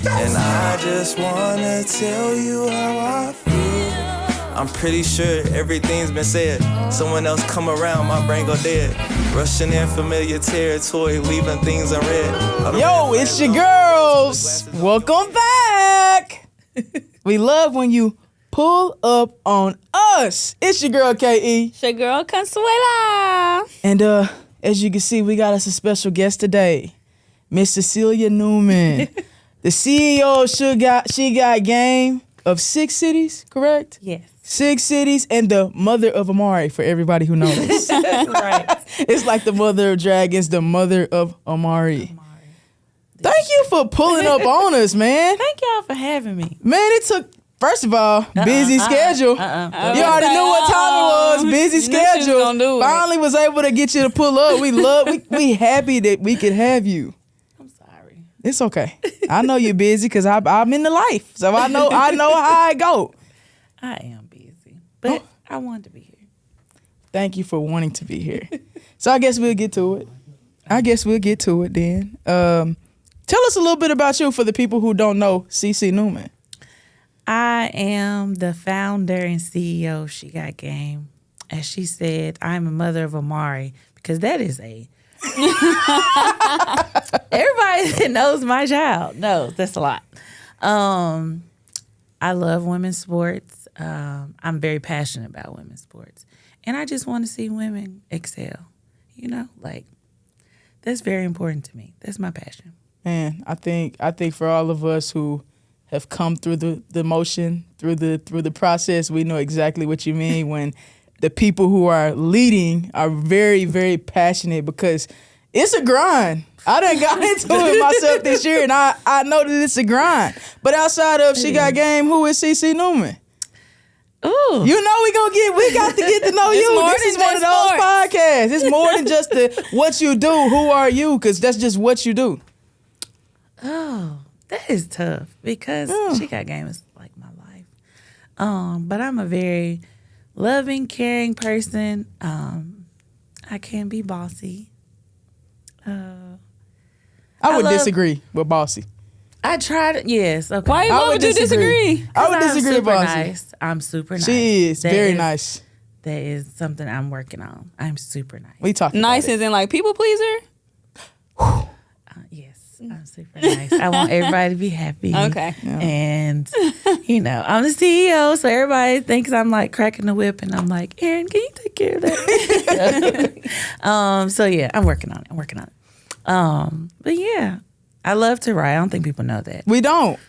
And I just wanna tell you how I feel. I'm pretty sure everything's been said. Someone else come around, my brain go dead. Rushing in familiar territory, leaving things unread. Yo, it's your girls. Welcome back. We love when you pull up on us. It's your girl, K.E. It's your girl, Consuela. And as you can see, we got us a special guest today, Miss Cecilia Newman, the CEO of She Got Game of 6 cities, correct? Yes. 6 cities, and the mother of Amari, for everybody who knows. Right. It's like the mother of dragons, the mother of Amari. Thank you for pulling up on us, man. Thank y'all for having me. Man, it took, first of all, busy schedule. You already knew what time it was. Busy schedule. Finally was able to get you to pull up. We happy that we could have you. I'm sorry. It's okay. I know you're busy because I'm in the life. So I know how I go. I am busy, but I wanted to be here. Thank you for wanting to be here. So I guess we'll get to it. Then. Tell us a little bit about you for the people who don't know CeCe Newman. I am the founder and CEO of She Got Game. As she said, I'm a mother of Amari because that is everybody that knows my child knows that's a lot. I love women's sports. I'm very passionate about women's sports. And I just want to see women excel. That's very important to me. That's my passion. Man, I think for all of us who have come through the motion, through the process, we know exactly what you mean when the people who are leading are very, very passionate because it's a grind. I done got into it myself this year, and I know that it's a grind. But outside of She Got Game, who is CeCe Newman? Ooh. You know we got to get to know you. This is one of those podcasts. It's more than just what you do. Who are you? Because that's just what you do. Oh, that is tough because She Got Game is like my life. But I'm a very loving, caring person. I can be bossy. I would disagree with bossy. I tried. Yes. Okay. Why would you disagree? I would disagree with bossy. Nice. I'm super nice. She is very nice. That is something I'm working on. I'm super nice. We talking nice as in like people pleaser? Yes. I'm super nice. I want everybody to be happy. Okay. Yeah. And, I'm the CEO, so everybody thinks I'm like cracking the whip, and I'm like, Erin, can you take care of that? So, yeah, I'm working on it. But, yeah, I love to write. I don't think people know that. We don't.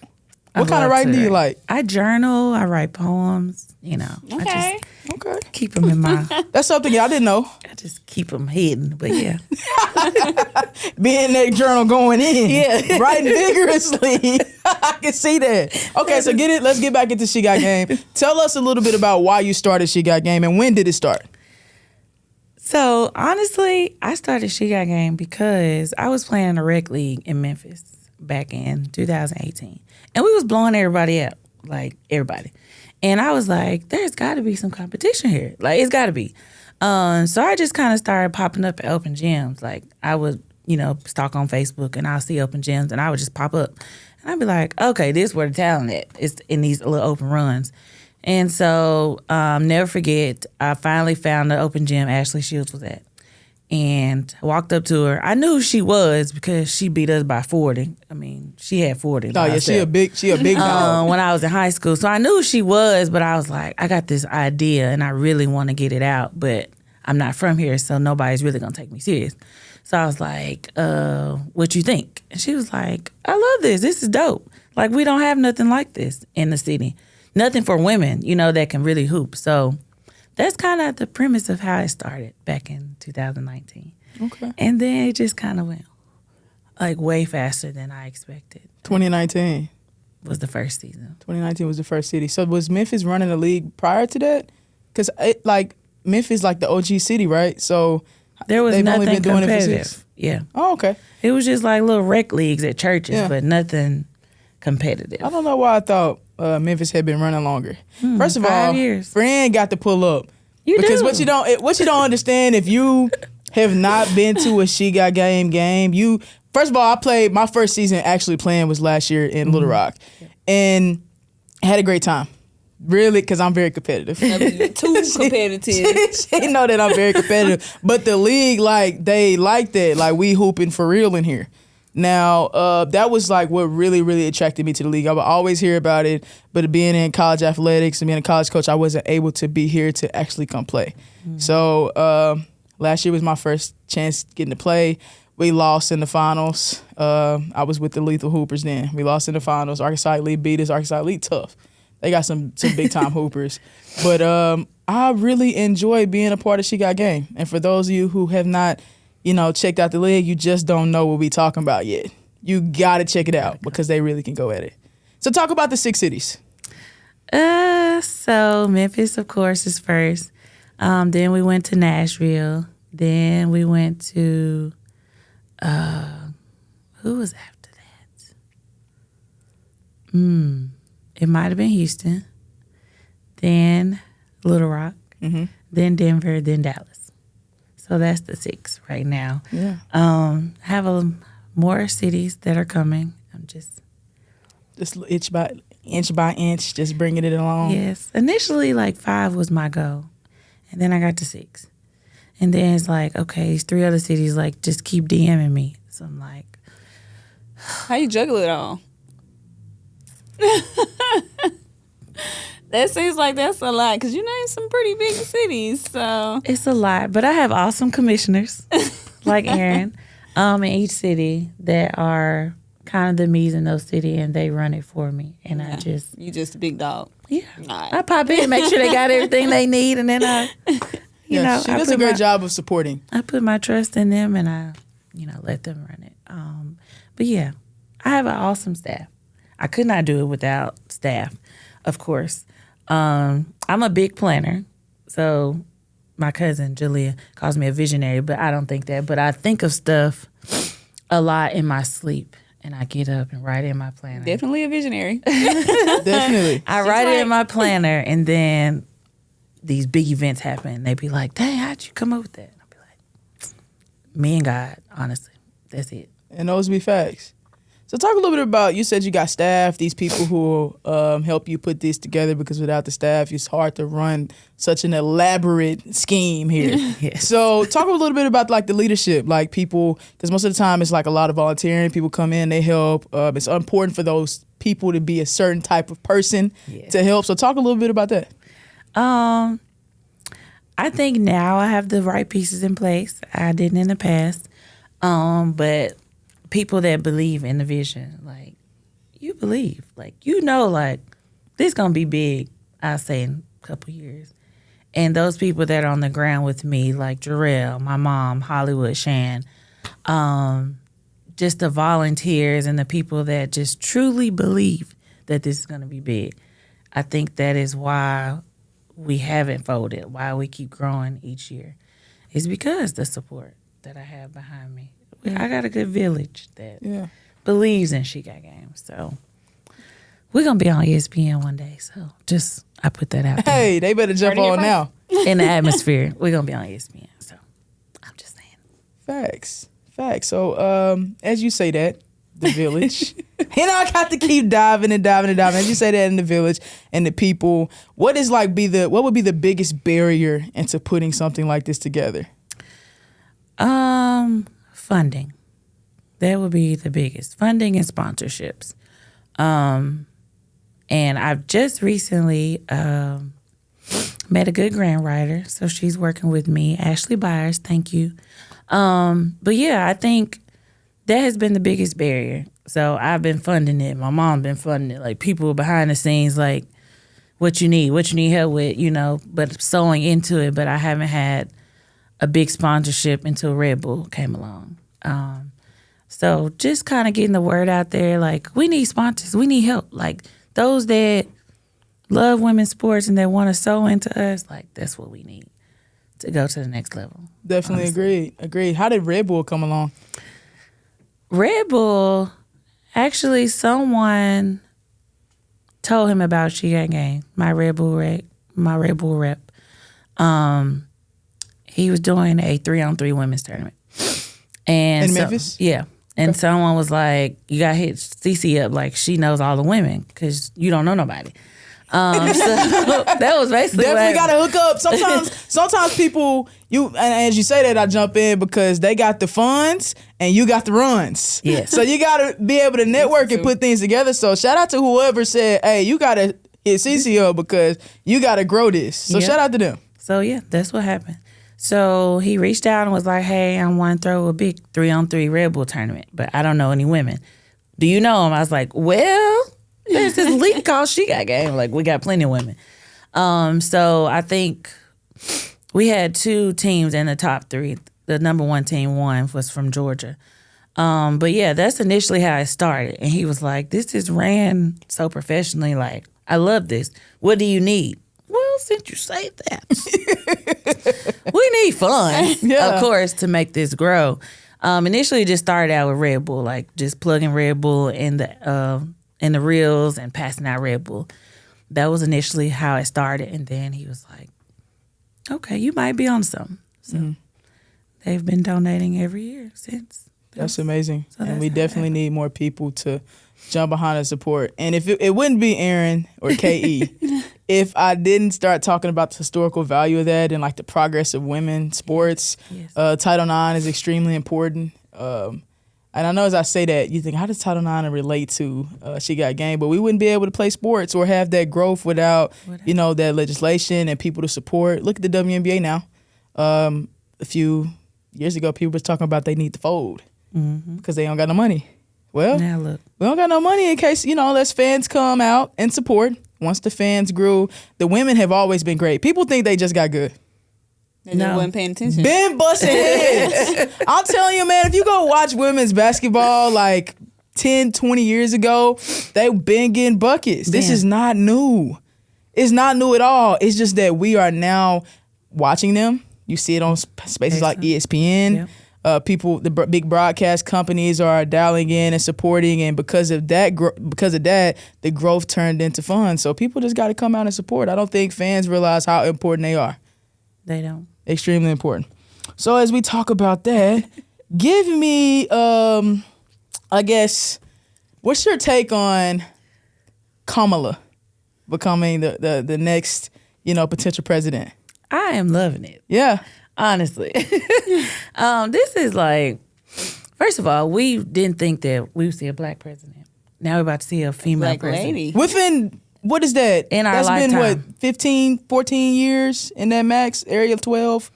What kind of writing do you like? I journal. I write poems. Okay. Okay. Keep them in my... That's something I didn't know. I just keep them hidden, but yeah. Being that journal going in. Yeah. Writing vigorously. I can see that. Okay, so let's get back into She Got Game. Tell us a little bit about why you started She Got Game and when did it start? So, honestly, I started She Got Game because I was playing in a rec league in Memphis back in 2018. And we was blowing everybody out, like everybody. And I was like, there's got to be some competition here. Like, it's got to be. So I just kind of started popping up at open gyms. Like, I would, stalk on Facebook, and I'll see open gyms, and I would just pop up. And I'd be like, okay, this is where the talent is. It's in these little open runs. And so, never forget, I finally found the open gym Ashley Shields was at. And I walked up to her. I knew who she was because she beat us by 40. I mean, she had 40. Oh, yeah, she a big dog. When I was in high school. So I knew who she was, but I was like, I got this idea and I really want to get it out, but I'm not from here, so nobody's really going to take me serious. So I was like, what you think? And she was like, I love this. This is dope. Like, we don't have nothing like this in the city. Nothing for women, that can really hoop. So that's kind of the premise of how it started back in 2019. Okay. And then it just kind of went like way faster than I expected. 2019 was the first season. 2019 was the first city. So was Memphis running the league prior to that? Because Memphis like the OG city, right? So there was they've nothing only been doing competitive. It for 6. Yeah. Oh, okay. It was just like little rec leagues at churches, but nothing competitive. I don't know why I thought Memphis had been running longer. First of 5 all, years. Fran got to pull up. Because what you don't understand, if you have not been to a She Got Game, you first of all, I played my first season actually playing was last year in Little Rock, and had a great time. Really, because I'm very competitive. Too competitive. She know that I'm very competitive, but the league they like that. Like we hooping for real in here. Now, that was like what really, really attracted me to the league. I would always hear about it, but being in college athletics and being a college coach, I wasn't able to be here to actually come play. So last year was my first chance getting to play. We lost in the finals. I was with the Lethal Hoopers then. We lost in the finals. Arkansas Elite beat us. Arkansas Elite tough. They got some big time hoopers. But I really enjoy being a part of She Got Game. And for those of you who have not, checked out the league, you just don't know what we talking about yet. You got to check it out because they really can go at it. So talk about the 6 cities. So Memphis, of course, is first. Then we went to Nashville. Then we went to, who was after that? It might have been Houston, then Little Rock, then Denver, then Dallas. So that's the 6 right now. Yeah. Have more cities that are coming. I'm just inch by inch, just bringing it along. Yes. Initially, 5 was my goal, and then I got to 6. And then it's like, okay, these 3 other cities, just keep DMing me. So I'm like, How you juggle it all? That seems like that's a lot because you named some pretty big cities. So it's a lot, but I have awesome commissioners like Aaron in each city that are kind of the me's in those cities, and they run it for me. And you just a big dog. Yeah. Right. I pop in, make sure they got everything they need, and then she does a great job of supporting. I put my trust in them, and I, let them run it. But yeah, I have an awesome staff. I could not do it without staff, of course. I'm a big planner, so my cousin Julia calls me a visionary, but I don't think that. But I think of stuff a lot in my sleep, and I get up and write it in my planner. Definitely a visionary. Definitely. I write it in my planner, and then these big events happen. They be like, "Dang, how'd you come up with that?" I'll be like, "Me and God, honestly, that's it." And those be facts. So talk a little bit about, you said you got staff, these people who help you put this together, because without the staff, it's hard to run such an elaborate scheme here. Yes. So talk a little bit about the leadership, people, because most of the time it's a lot of volunteering. People come in, they help. It's important for those people to be a certain type of person to help. So talk a little bit about that. I think now I have the right pieces in place. I didn't in the past. But people that believe in the vision, you believe, this gonna be big, I'll say in a couple years. And those people that are on the ground with me, like Jarrell, my mom, Hollywood, Shan, just the volunteers and the people that just truly believe that this is gonna be big. I think that is why we haven't folded, why we keep growing each year. It's because the support that I have behind me. I got a good village that believes in She Got Game. So we're going to be on ESPN one day. So I put that out there. Hey, they better jump on now. In the atmosphere. We're going to be on ESPN. So I'm just saying. Facts. So as you say that, the village. I got to keep diving. As you say that, in the village and the people, what would be the biggest barrier into putting something like this together? Funding. That would be the biggest. Funding and sponsorships. And I've just recently met a good grant writer. So she's working with me, Ashley Byers. Thank you. But yeah, I think that has been the biggest barrier. So I've been funding it. My mom been funding it. People behind the scenes, what you need help with, but sewing into it. But I haven't had a big sponsorship until Red Bull came along. So just kind of getting the word out there, we need sponsors, we need help. Those that love women's sports and that want to sew into us, that's what we need to go to the next level. Definitely honestly. Agreed. How did Red Bull come along? Red Bull, actually someone told him about She Got Game, my Red Bull rep. He was doing a 3-on-3 women's tournament. And in Memphis? Yeah. And someone was like, you got to hit CeCe up like she knows all the women because you don't know nobody. So that was basically definitely got to hook up. Sometimes people, and as you say that, I jump in because they got the funds and you got the runs. Yes. So you got to be able to network and put things together. So shout out to whoever said, hey, you got to hit CeCe up because you got to grow this. So shout out to them. So yeah, that's what happened. So he reached out and was like, hey, I want to throw a big 3-on-3 Red Bull tournament, but I don't know any women. Do you know him? I was like, well, there's this league called She Got Game. Like, we got plenty of women. So I think we had 2 teams in the top 3. The number 1 team won was from Georgia. But yeah, that's initially how it started. And he was like, this is ran so professionally. Like, I love this. What do you need? Well, since you say that, we need funds, of course, to make this grow. Initially, it just started out with Red Bull, like just plugging Red Bull in the reels and passing out Red Bull. That was initially how it started. And then he was like, okay, you might be on something. So they've been donating every year since. That's amazing. So and we definitely need more people to jump behind and support. And if it wouldn't be Aaron or KE if I didn't start talking about the historical value of that and like the progress of women sports. Yes. Title IX is extremely important. And I know as I say that, you think, how does Title IX relate to She Got Game? But we wouldn't be able to play sports or have that growth without that legislation and people to support. Look at the WNBA now. A few years ago, people was talking about they need to fold because they don't got no money. Well, now look, we don't got no money in case, unless fans come out and support. Once the fans grew, the women have always been great. People think they just got good. They just wasn't paying attention. Been busting heads. I'm telling you, man, if you go watch women's basketball like 10, 20 years ago, they been getting buckets. This is not new. It's not new at all. It's just that we are now watching them. You see it on spaces like ESPN. Yep. People, the big broadcast companies are dialing in and supporting, and because of that, the growth turned into fun. So people just got to come out and support. I don't think fans realize how important they are. They don't. Extremely important. So as we talk about that, give me, I guess, what's your take on Kamala becoming the next, potential president? I am loving it. Yeah. Honestly. This is like, first of all, we didn't think that we would see a black president. Now we're about to see a female Black president. lady. Within, what is that? In our That's lifetime. been, 15, 14 years in that max area of 12?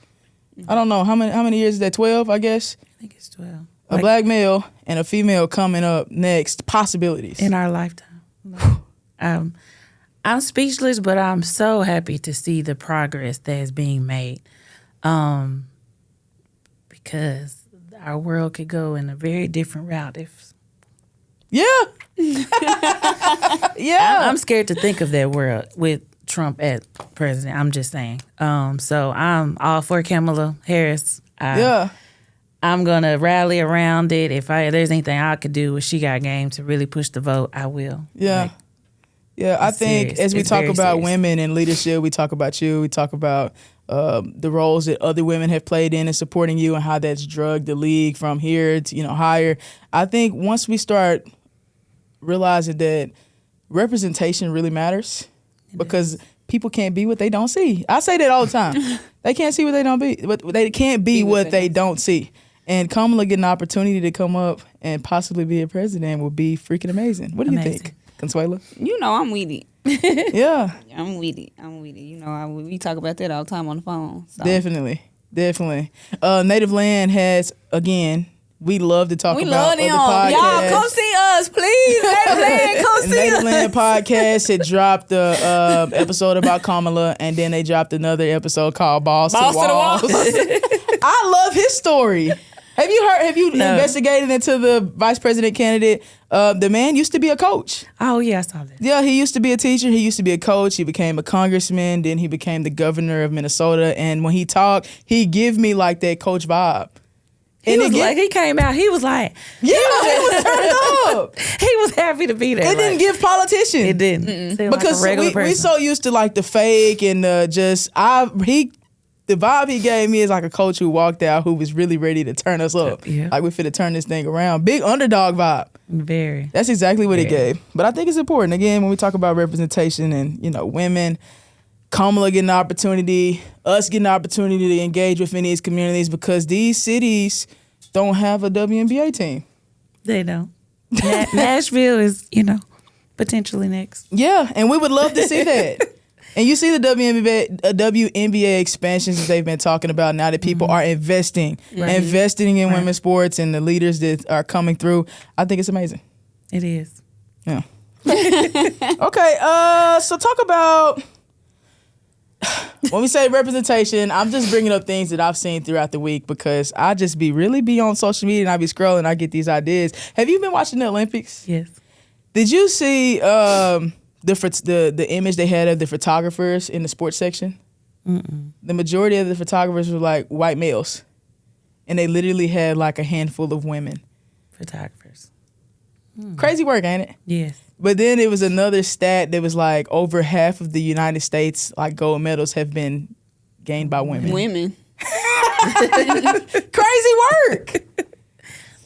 I don't know. How many years is that? 12, I guess? I think it's 12. A black male and a female coming up next. Possibilities. In our lifetime. I'm speechless, but I'm so happy to see the progress that is being made. Because our world could go in a very different route if... Yeah. Yeah. I'm scared to think of that world with Trump as president. I'm just saying. So I'm all for Kamala Harris. I'm going to rally around it. If there's anything I could do with She Got Game to really push the vote, I will. Yeah. I think serious. as we It's talk very about serious. women in leadership, we talk about you, we talk about the roles that other women have played in and supporting you and how that's drugged the league from here to, higher. I think once we start realizing that representation really matters because people can't be what they don't see. I say that all the time. They can't see what they don't be. They can't be what they don't see. And Kamala getting an opportunity to come up and possibly be a president would be freaking amazing. What do you think, Consuela? I'm with it. Yeah. I'm with it. We talk about that all the time on the phone. So. Definitely. Native Land has, again, we love to talk about other podcasts. Y'all come see us, please. Native Land, come see Native us. Land podcast had dropped the episode about Kamala, and then they dropped another episode called Balls to the Walls. I love his story. Have you investigated into the vice president candidate? The man used to be a coach. Oh, yeah, I saw that. Yeah, he used to be a teacher. He used to be a coach. He became a congressman. Then he became the governor of Minnesota. And when he talked, he give me like that coach vibe. He came out, he was like, yeah, he was turned up. He was happy to be there. It didn't give politician. It didn't. Because like a regular we so used to like the fake and the the vibe he gave me is like a coach who walked out who was really ready to turn us up. Yeah. Like we finna turn this thing around. Big underdog vibe. Very. That's exactly what he gave. But I think it's important. Again, when we talk about representation and, women, Kamala getting the opportunity, us getting the opportunity to engage within these communities because these cities don't have a WNBA team. They don't. Nashville is, potentially next. Yeah, and we would love to see that. And you see the WNBA expansions that they've been talking about now that people are investing in women's sports and the leaders that are coming through. I think it's amazing. It is. Yeah. Okay, so talk about, when we say representation, I'm just bringing up things that I've seen throughout the week because I just really be on social media and I be scrolling, I get these ideas. Have you been watching the Olympics? Yes. Did you see the image they had of the photographers in the sports section? Mm-mm. The majority of the photographers were like white males, and they literally had like a handful of women. Photographers. Crazy work, ain't it? Yes. But then it was another stat that was like over half of the United States like gold medals have been gained by women. Women. Crazy work.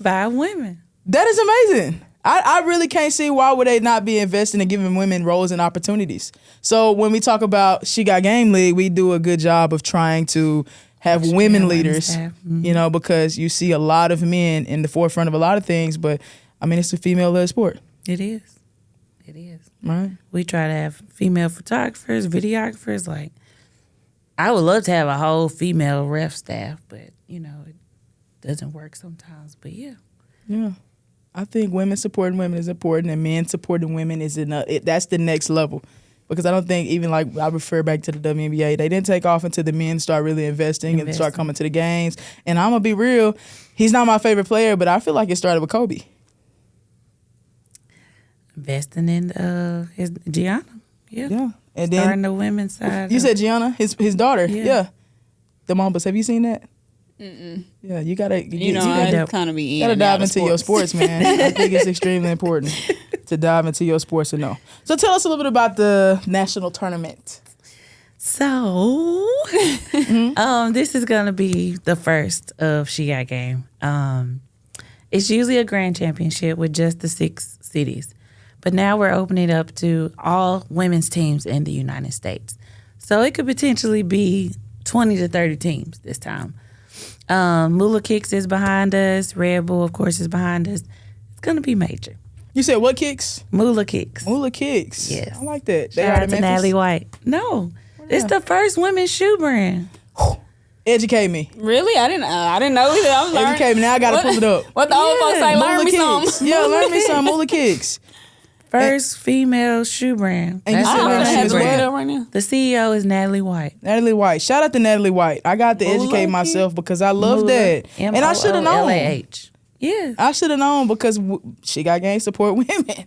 By women. That is amazing. I really can't see why would they not be investing in giving women roles and opportunities. So when we talk about She Got Game League, we do a good job of trying to have women leaders, because you see a lot of men in the forefront of a lot of things, but I mean, it's a female-led sport. It is. It is. Right. We try to have female photographers, videographers. Like, I would love to have a whole female ref staff, but, it doesn't work sometimes. But, yeah. Yeah. I think women supporting women is important, and men supporting women is that's the next level. Because I don't think even like I refer back to the WNBA, they didn't take off until the men start really investing and start coming to the games. And I'm gonna be real, he's not my favorite player, but I feel like it started with Kobe. Investing in his Gianna. Yeah. Yeah. And Starting then the women's side. you said Gianna, his daughter. Yeah. Yeah. The Mambas. Have you seen that? Mm-mm. Yeah, you gotta. I kind of be in gotta and dive out of into your sports, man. I think it's extremely important to dive into your sports and know. So tell us a little bit about the national tournament. So, this is going to be the first of She Got Game. It's usually a grand championship with just the 6 cities. But now we're opening up to all women's teams in the United States. So it could potentially be 20 to 30 teams this time. Mula Kicks is behind us. Red Bull, of course, is behind us. It's going to be major. You said what kicks? Mula Kicks. Mula Kicks. Yes. I like that. They Shout are out the to Natalie White. No, it's the first women's shoe brand. Educate me. Really? I didn't know either. I'm learning. Educate me. Now I gotta pull it up. What the old folks say, learn Mula me Kicks. some. Yeah, learn me some Mula Kicks. First female shoe brand. And you That's said the her first name have is to look what? it up right now. The CEO is Natalie White. Natalie White. Shout out to Natalie White. I got to educate myself because I love that. And I should have known. M-O-O-L-A-H. Yeah. I should have known because She Got Game support women.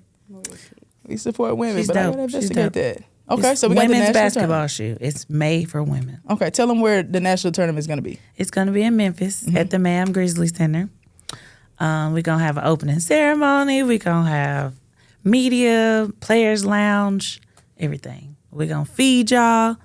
We support women, She's but I dope. gotta She's investigate dope. that. Okay, It's so we got the women's national basketball tournament. shoe. It's made for women. Okay, tell them where the national tournament is going to be. It's going to be in Memphis at the Mam Grizzly Center. We're going to have an opening ceremony. We're going to have media, players lounge, everything. We're going to feed y'all.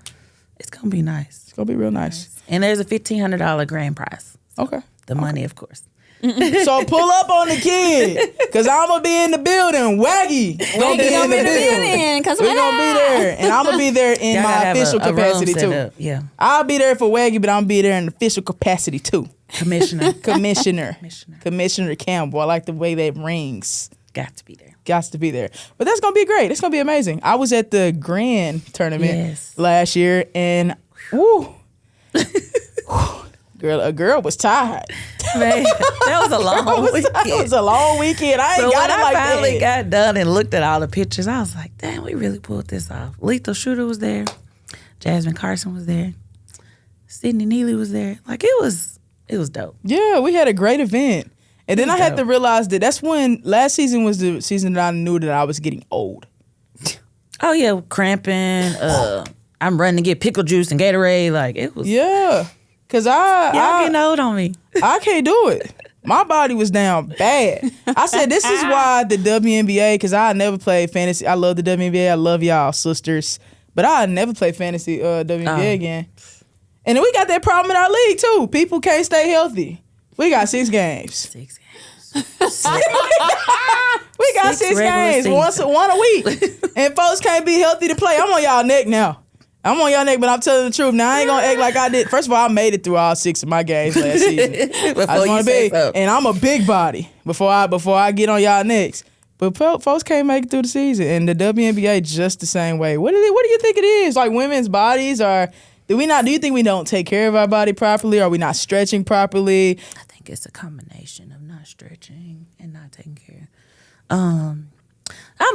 It's going to be nice. It's going to be real nice. And there's a $1,500 grand prize. Okay. The money, of course. So pull up on the kid, because I'm going to be in the building. Waggy going to be in the building. Cause We're going to be there. And I'm going to be there in Y'all my gotta have official a room capacity, set too. up. Yeah. I'll be there for Waggy, but I'm going to be there in official capacity, too. Commissioner. Commissioner Campbell. I like the way that rings. Got to be there. Got to be there. But that's going to be great. It's going to be amazing. I was at the Grand Tournament last year, and woo. A girl was tired. Man, that was a long weekend. It was a long weekend. I ain't So got when it like I finally that. got done and looked at all the pictures, I was like, damn, we really pulled this off. Lethal Shooter was there. Jasmine Carson was there. Sydney Neely was there. Like, it was dope. Yeah, we had a great event. And then I had to realize that that's when last season was the season that I knew that I was getting old. Oh, yeah, cramping. I'm running to get pickle juice and Gatorade. Like, it was. Yeah. Because Y'all getting old on me. I can't do it. My body was down bad. I said, this is why the WNBA, because I never played fantasy. I love the WNBA. I love y'all sisters. But I never played fantasy WNBA again. And then we got that problem in our league too. People can't stay healthy. We got 6 games. 6 games. We got 6 games, one a week. And folks can't be healthy to play. I'm on y'all neck now. I'm on y'all neck, but I'm telling the truth. Now, I ain't going to act like I did. First of all, I made it through all 6 of my games last season. I just want to be. So. And I'm a big body before I get on y'all necks. But folks can't make it through the season. And the WNBA just the same way. What do you think it is? Like women's bodies are... Do you think we don't take care of our body properly? Are we not stretching properly? I think it's a combination of not stretching and not taking care. I'm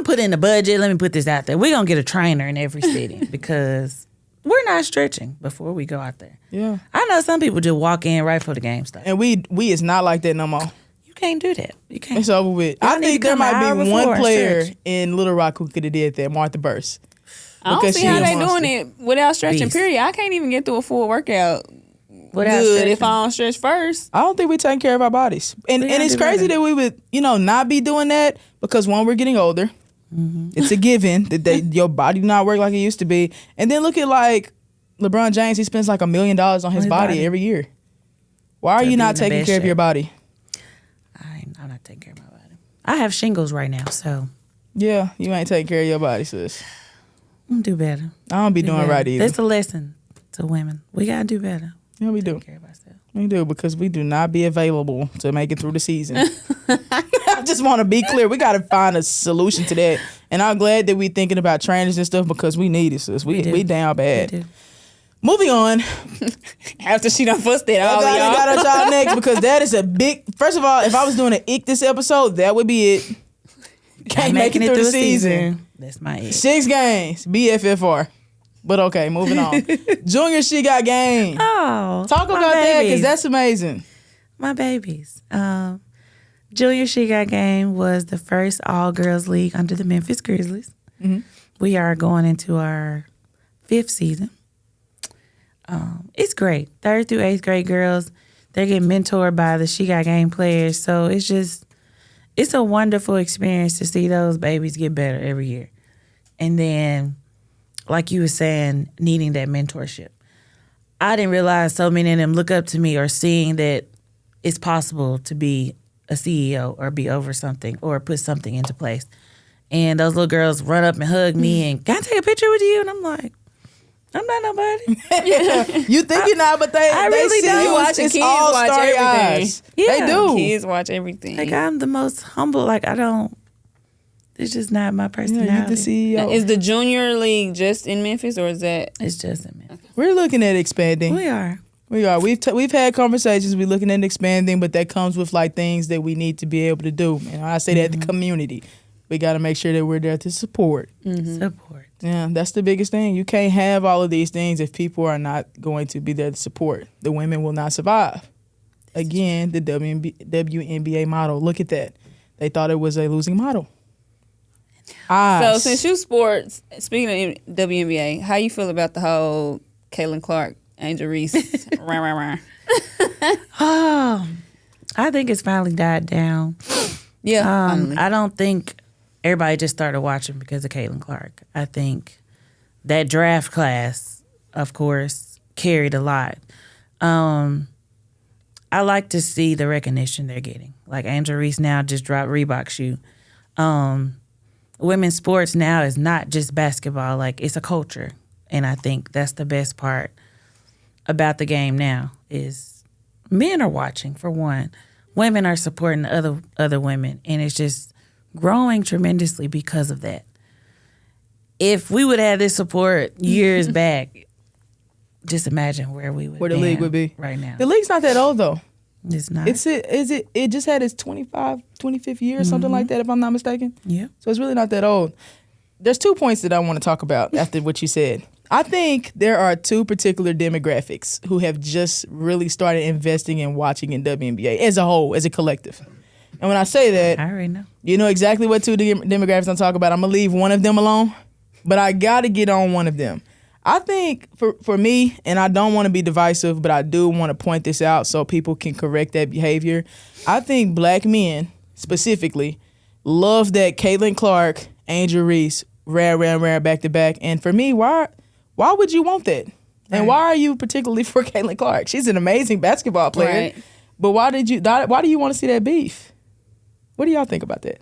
putting in the budget. Let me put this out there. We're going to get a trainer in every city because we're not stretching before we go out there. Yeah. I know some people just walk in right for the game stuff. And we is not like that no more. You can't do that. You can't. It's over with. I think there might be one player in Little Rock who could have did that, Martha Burst. I don't see how they doing it without stretching, period. I can't even get through a full workout without stretching if I don't stretch first. I don't think we're taking care of our bodies. And it's crazy that we would, not be doing that because, one, we're getting older. Mm-hmm. It's a given that your body do not work like it used to be. And then look at, like, LeBron James. He spends like $1 million on his body every year. Why are you not taking care of your body? I'm not taking care of my body. I have shingles right now, so. Yeah, you ain't taking care of your body, sis. I'm do better. I don't be doing right either. That's a lesson to women. We gotta do better. Yeah, we do. Take care of ourselves. We do, because we do not be available to make it through the season. I just want to be clear. We got to find a solution to that. And I'm glad that we thinking about trainers and stuff because we need it, sis. We down bad. We do. Moving on. After she done fussed it all, I got y'all next because that is a big. First of all, if I was doing an ick this episode, that would be it. Can't make it through the season. That's my ick. 6 games, BFFR. But okay, moving on. Junior, she got game. Oh, talk about that because that's amazing. My babies. Junior She Got Game was the first all-girls league under the Memphis Grizzlies. Mm-hmm. We are going into our 5th season. It's great. 3rd through 8th grade girls, they're getting mentored by the She Got Game players. So it's a wonderful experience to see those babies get better every year. And then, like you were saying, needing that mentorship. I didn't realize so many of them look up to me or seeing that it's possible to be a CEO or be over something or put something into place. And those little girls run up and hug me and, can I take a picture with you? And I'm like, I'm not nobody. You think you're not, but they really see don't. you watching kids watch everything. Eyes. Yeah. They do. Kids watch everything. Like, I'm the most humble. Like, it's just not my personality. Yeah, you the CEO. Is the junior league just in Memphis, or is that? It's just in Memphis. We're looking at expanding. We are. We've had conversations. We're looking at expanding, but that comes with like things that we need to be able to do. And I say that the community. We got to make sure that we're there to support. Mm-hmm. Support. Yeah, that's the biggest thing. You can't have all of these things if people are not going to be there to support. The women will not survive. Again, the WNBA model. Look at that. They thought it was a losing model. So since you sports, speaking of WNBA, how you feel about the whole Caitlin Clark, Angel Reese? Oh, I think it's finally died down. Yeah, I don't think everybody just started watching because of Caitlin Clark. I think that draft class, of course, carried a lot. I like to see the recognition they're getting. Like Angel Reese now just dropped Reebok shoe. Women's sports now is not just basketball. Like, it's a culture. And I think that's the best part about the game now is men are watching, for one. Women are supporting other women. And it's just growing tremendously because of that. If we would have this support years back, just imagine where we would be. Where the league would be right now. The league's not that old though. It's not. It just had its 25th year or something like that, if I'm not mistaken. Yeah. So it's really not that old. There's 2 points that I want to talk about after what you said. I think there are 2 particular demographics who have just really started investing and watching in WNBA as a whole, as a collective. And when I say that, I already know. You know exactly what 2 demographics I'm talking about. I'm going to leave one of them alone, but I got to get on one of them. I think for me, and I don't want to be divisive, but I do want to point this out so people can correct that behavior. I think black men, specifically, love that Caitlin Clark, Angel Reese, rare back to back. And for me, why would you want that? And why are you particularly for Caitlin Clark? She's an amazing basketball player. Right. But why do you want to see that beef? What do y'all think about that?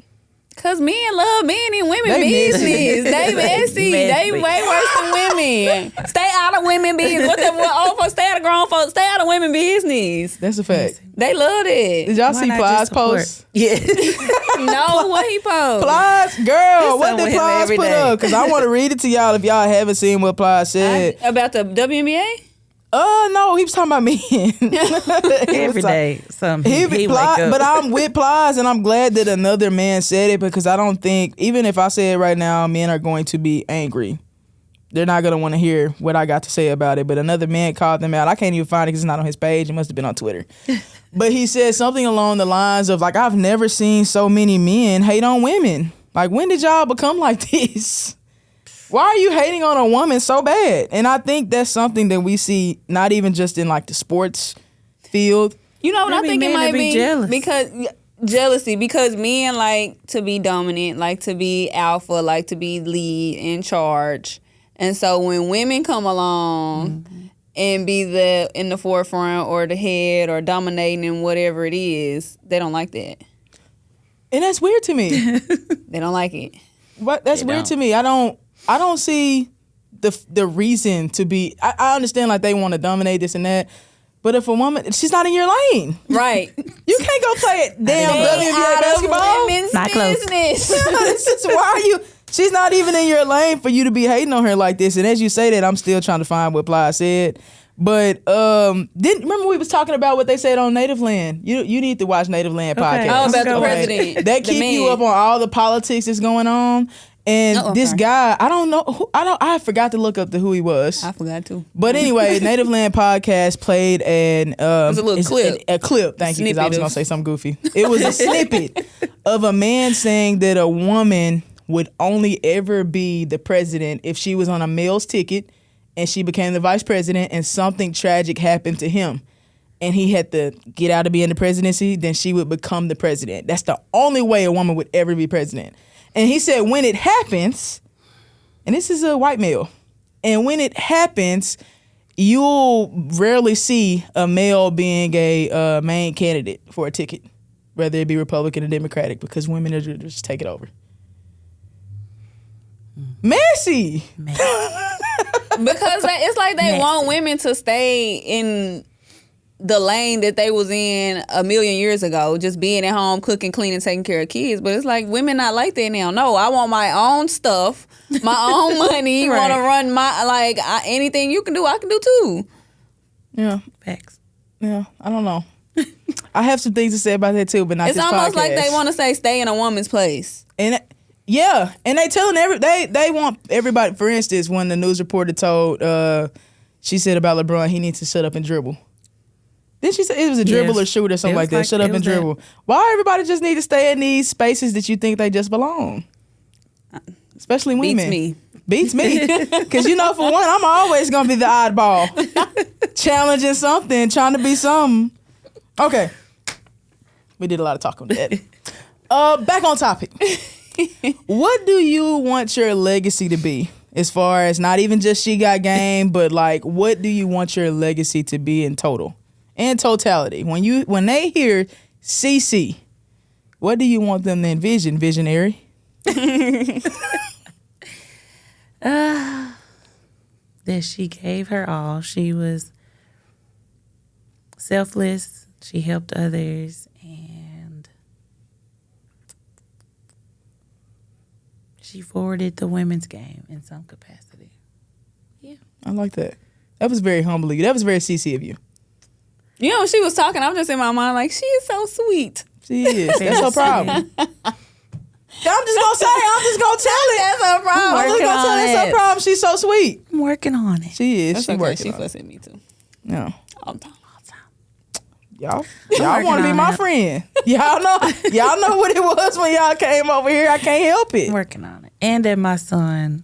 Cause men love men and women They business. messy. They messy. They way worse than women. Stay out of women business. What old folks stay out of grown folks? Stay out of women business. That's a fact. They love it. Did y'all Why see not Plies just support? post? Yeah. No, what he post? Plies, girl, what on did with him Plies every put day. up? Because I want to read it to y'all if y'all haven't seen what Plies said. About the WNBA? No, he was talking about me. Every day. He wake Plies, up. but I'm with Plies, and I'm glad that another man said it because I don't think, even if I say it right now, men are going to be angry. They're not going to want to hear what I got to say about it. But another man called them out. I can't even find it because it's not on his page. It must have been on Twitter. But he said something along the lines of, like, I've never seen so many men hate on women. Like, when did y'all become like this? Why are you hating on a woman so bad? And I think that's something that we see not even just in like the sports field. You know what I Maybe think it men might to be be? jealous. Because jealousy. Because men like to be dominant, like to be alpha, like to be lead in charge. And so when women come along and be in the forefront or the head or dominating in whatever it is, they don't like that. And that's weird to me. They don't like it. But that's They weird don't. to me. I don't see the reason to be. I understand like they want to dominate this and that. But if a woman, she's not in your lane. Right. You can't go play damn Stay WNBA out basketball. of women's Not close. business. This is why are you? She's not even in your lane for you to be hating on her like this. And as you say that, I'm still trying to find what Ply said. But didn't remember we was talking about what they said on Native Land. You need to watch Native Land podcast. Oh, about the Okay? president. They the keep man. you up on all the politics that's going on. And this guy, I don't know. I forgot to look up who he was. I forgot to. But anyway, Native Land podcast played an was a little clip. A clip. Thank you, because I was Snippet gonna of- say something goofy. It was a snippet of a man saying that a woman would only ever be the president if she was on a male's ticket and she became the vice president and something tragic happened to him and he had to get out of being the presidency, then she would become the president. That's the only way a woman would ever be president. And he said when it happens, and this is a white male, and when it happens, you'll rarely see a male being a main candidate for a ticket, whether it be Republican or Democratic, because women are just take it over. Messy. Because it's like they want women to stay in the lane that they was in a million years ago, just being at home, cooking, cleaning, taking care of kids. But it's like women not like that now. No, I want my own stuff, my own money. Right. Want to run my anything you can do, I can do too. Yeah, Facts. yeah. I don't know. I have some things to say about that too, but not It's this almost podcast. like they want to say stay in a woman's place. And yeah, and they telling they want everybody. For instance, when the news reporter told, she said about LeBron, he needs to shut up and dribble. Then she said it was a dribble Yes. or shoot or something It was like that. like- Shut it up and was that. dribble. Why everybody just need to stay in these spaces that you think they just belong? Especially women. Beats me. Beats me. Because you know, for one, I'm always going to be the oddball. Challenging something, trying to be something. Okay. We did a lot of talk on that. Back on topic. What do you want your legacy to be? As far as not even just She Got Game, but like, what do you want your legacy to be in totality? When they hear CeCe, what do you want them to envision, visionary? That she gave her all. She was selfless. She helped others, and she forwarded the women's game in some capacity. I like that. That was very humble of you. That was very CeCe of you. You know, when she was talking, I'm just in my mind like, she is so sweet. She is. That's her problem. I'm just gonna say. I'm just gonna tell it. That's her problem. I'm just gonna tell that's her problem. She's so sweet. I'm working on it. She is. That's She okay. working She on it. fussing at me too. Yeah. All the time. Y'all working want to be on my it. friend. Y'all know what it was when y'all came over here. I can't help it. I'm working on it. And that my son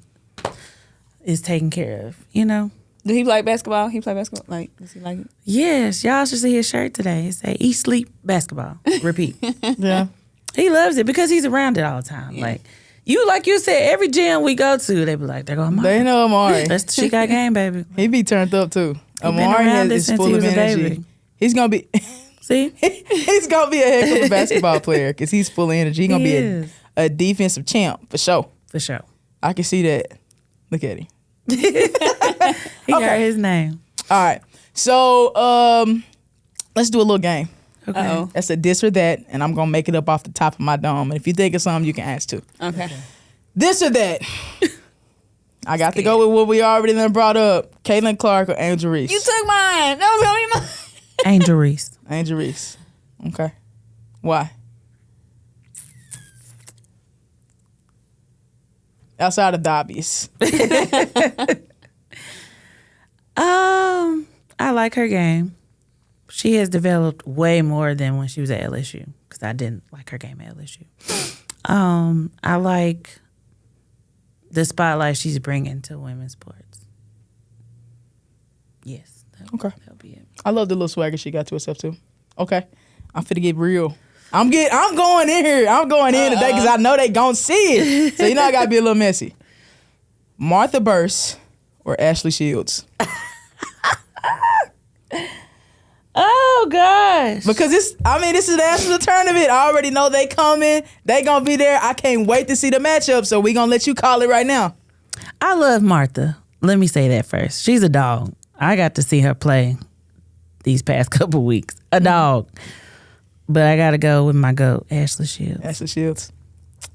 is taken care of, you know? Do he like basketball? He play basketball? Like, does he like it? Yes, y'all should see his shirt today. It say eat, sleep, basketball. Repeat. Yeah. He loves it because he's around it all the time. Like, You like you said, every gym we go to, they be like, they're going They know Amari. That's the She Got Game, baby. He be turned up too. been Amari around this is since full he of was a energy. baby. He's gonna be See? he's gonna be a heck of a basketball player because he's full of energy. He's gonna He be is. a defensive champ for sure. For sure. I can see that. Look at him. He got his name. All right. So let's do a little game. Okay. Uh-oh. That's a this or that, and I'm gonna make it up off the top of my dome. And if you think of something, you can ask too. Okay. This or that. I got to go with what we already done brought up. Caitlin Clark or Angel Reese? You took mine. That was gonna be mine. Angel Reese. Angel Reese. Okay. Why? Outside of the obvious. I like her game. She has developed way more than when she was at LSU because I didn't like her game at LSU. I like the spotlight she's bringing to women's sports. Yes. Okay. That'll be it. I love the little swagger she got to herself too. Okay. I'm finna get real. I'm going in here. I'm going in today because I know they gonna see it. So you know I gotta be a little messy. Martha Burse or Ashley Shields? Oh gosh. Because this is the national tournament. I already know they coming. They gonna be there. I can't wait to see the matchup. So we gonna let you call it right now. I love Martha. Let me say that first. She's a dog. I got to see her play these past couple weeks. A dog. But I gotta go with my GOAT, Ashley Shields. Ashley Shields.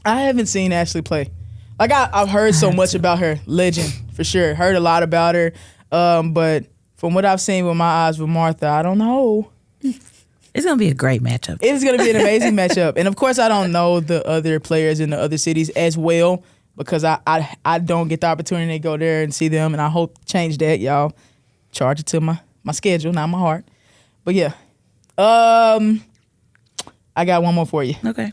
I haven't seen Ashley play. Like I've heard so much about her. Legend for sure. Heard a lot about her. But from what I've seen with my eyes with Martha, I don't know. It's gonna be a great matchup. It's gonna be an amazing matchup. And of course I don't know the other players in the other cities as well because I don't get the opportunity to go there and see them, and I hope to change that, y'all. Charge it to my schedule, not my heart. But yeah. I got one more for you. Okay.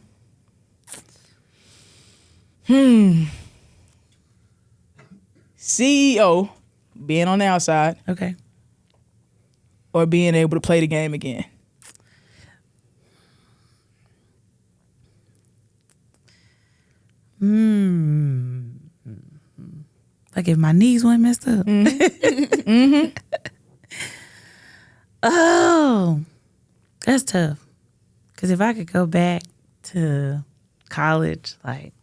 CEO, being on the outside, Okay. or being able to play the game again? Like if my knees weren't messed up. Oh, that's tough. Because if I could go back to college, like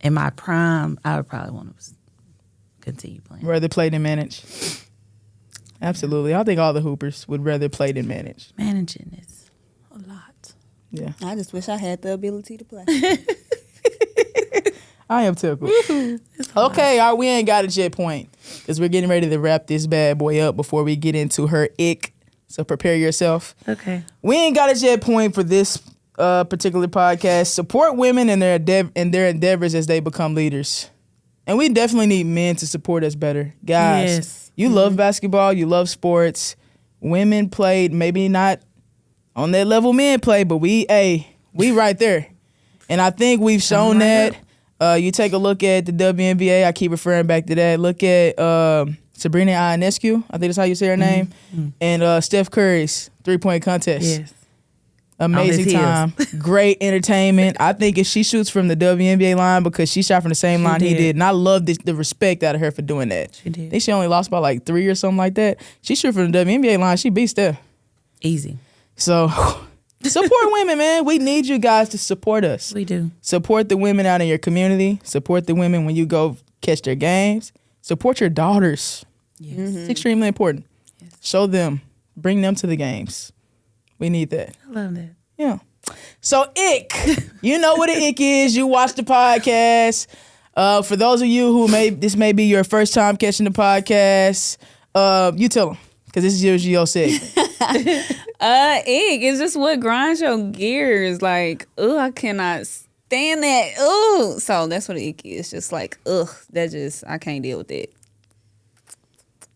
in my prime, I would probably want to continue playing. Rather play than manage. Absolutely. I think all the hoopers would rather play than manage. Managing is a lot. Yeah. I just wish I had the ability to play. I am tickled. Okay, all right, we ain't got a jet point because we're getting ready to wrap this bad boy up before we get into her ick. So prepare yourself. Okay. We ain't got a jet point for this particular podcast. Support women in their endeavors as they become leaders. And we definitely need men to support us better. Guys, Yes. you love basketball, you love sports. Women played, maybe not on that level men play, but we right there. And I think we've shown that. You take a look at the WNBA, I keep referring back to that. Look at Sabrina Ionescu, I think that's how you say her name, and Steph Curry's three-point contest. Yes. Amazing time. Great entertainment. I think if she shoots from the WNBA line because she shot from the same line he did, and I love the respect out of her for doing that. She did. I think she only lost by like 3 or something like that. She shoot from the WNBA line, she beat Steph. Easy. So support women, man. We need you guys to support us. We do. Support the women out in your community. Support the women when you go catch their games. Support your daughters. Yes. It's extremely important. Yes. Show them. Bring them to the games. We need that. I love that. Yeah. So ick. You know what an ick is. You watch the podcast. For those of you who this may be your first time catching the podcast, you tell them. Because this is usually your segment. Ick is just what grinds your gears. Like, I cannot stand that. So that's what an ick is. Just like, I can't deal with it.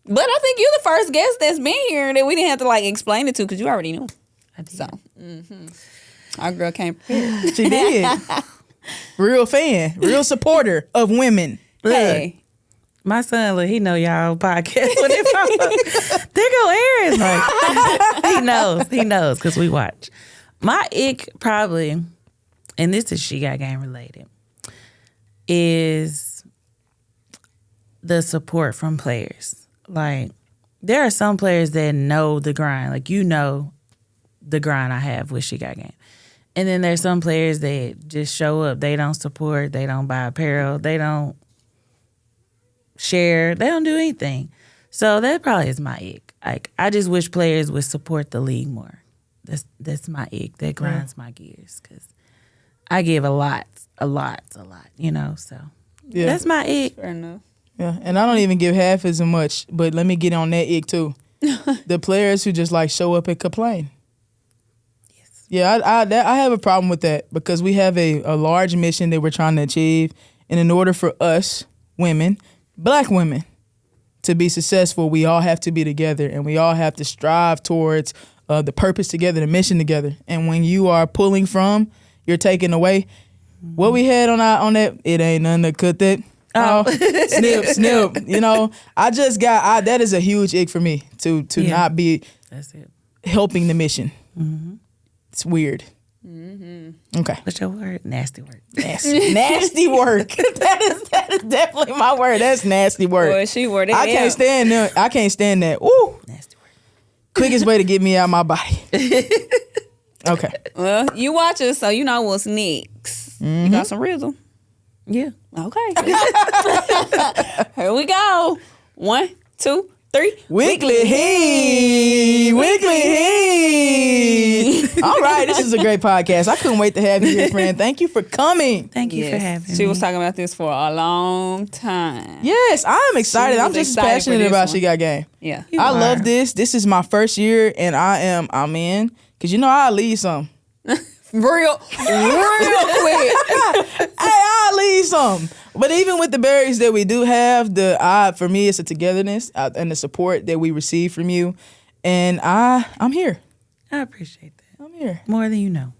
But I think you're the first guest that's been here that we didn't have to like explain it to because you already knew. I did. So, our girl came prepared. She did. Real fan. Real supporter of women. Hey, My son, look, he know y'all podcast when it pop up. There go Aaron. Like, he knows because we watch. My ick probably, and this is She Got Game related. is the support from players. Like, there are some players that know the grind. Like, you know the grind I have with She Got Game. And then there's some players that just show up. They don't support. They don't buy apparel. They don't share. They don't do anything. So that probably is my ick. Like, I just wish players would support the league more. That's my ick. That grinds my gears because I give a lot, you know. So that's my ick. Fair enough. Yeah, and I don't even give half as much, but let me get on that ick too. The players who just like show up and complain. Yes. Yeah, I have a problem with that because we have a large mission that we're trying to achieve. And in order for us, women, black women, to be successful, we all have to be together and we all have to strive towards the purpose together, the mission together. And when you are pulling from, you're taking away. What we had on that, it ain't nothing to cut that. Oh, snip. You know, that is a huge ick for me to not be That's it. helping the mission. Mm-hmm. It's weird. Mm-hmm. Okay. What's your word? Nasty word. Nasty work. That is definitely my word. That's nasty work. Boy, she wore that. I can't stand that. I can't stand that. Ooh. Nasty word. Quickest way to get me out of my body. Okay. Well, you watch us, so you know what's next. You got some rhythm. Yeah. Okay. Here we go. 1, 2, 3. Weekly Heat. All right, this is a great podcast. I couldn't wait to have you here, friend. Thank you for coming. Thank you for having me. She was talking about this for a long time. Yes, I'm excited. She I'm was just excited for passionate this about one. She Got Game. Yeah. You I are. love this. This is my first year, and I'm in. Because you know I'll lead some. Real quick. Hey, I'll lead some. But even with the berries that we do have, for me, it's a togetherness and the support that we receive from you. And I'm here. I appreciate that. I'm here. More than you know.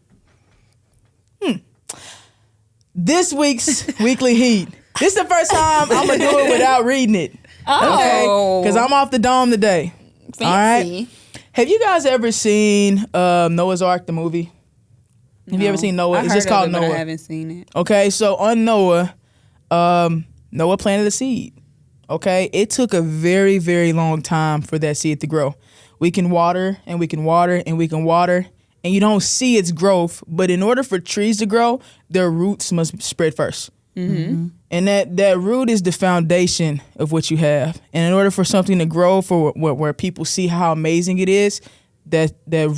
This week's Weekly Heat. This is the first time I'm going to do it without reading it. Oh. Because I'm off the dome today. Fancy. All right. Have you guys ever seen Noah's Ark, the movie? Have you ever seen Noah? It's just called Noah. Noah. I haven't seen it. Okay, so on Noah, Noah planted a seed. Okay, it took a very, very long time for that seed to grow. We can water and we can water and we can water, and you don't see its growth. But in order for trees to grow, their roots must spread first. Mm-hmm. And that root is the foundation of what you have. And in order for something to grow, for where people see how amazing it is, that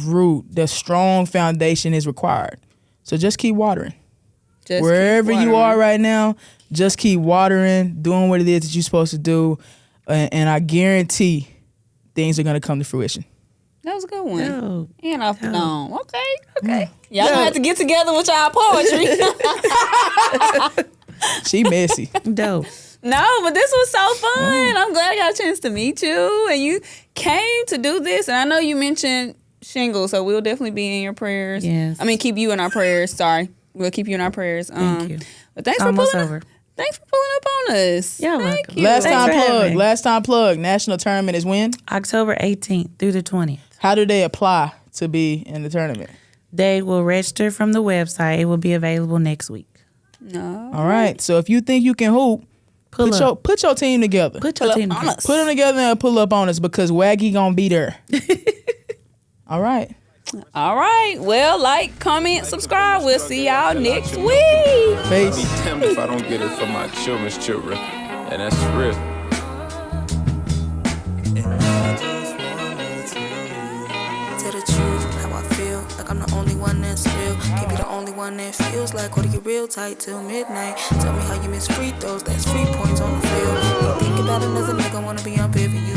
root, that strong foundation is required. So just keep watering. Just Wherever keep you watering. are right now, just keep watering, doing what it is that you're supposed to do. And I guarantee things are going to come to fruition. That was a good one. No. And off the No. dome. Okay. Y'all gonna have to get together with y'all poetry. She messy. Dope. No, but this was so fun. I'm glad I got a chance to meet you. And you came to do this. And I know you mentioned shingles, so we'll definitely be in your prayers. Yes. I mean, keep you in our prayers. Sorry. We'll keep you in our prayers. Thank you. But thanks Almost for pulling over. Thanks for pulling up on us. You're Thank welcome. you. Last Thanks time for having plug. me. Last time plug. National tournament is when? October 18th through the 20th. How do they apply to be in the tournament? They will register from the website. It will be available next week. No. All right. So if you think you can hoop, Pull up. put your team together. Put your Pull team up on together. us. Put them together and pull up on us because Waggy gonna be there. All right. All right. Well, like, comment, subscribe. We'll see y'all next week. I'd Peace. be damned if I don't get it for my children's children. And that's real. Tell the truth, how I feel, like I'm the only one that's real. Can't be the only one that feels like holding you real tight till midnight. Tell me how you miss free throws, that's 3 points on the field. You think about another nigga, wanna be unfair for you.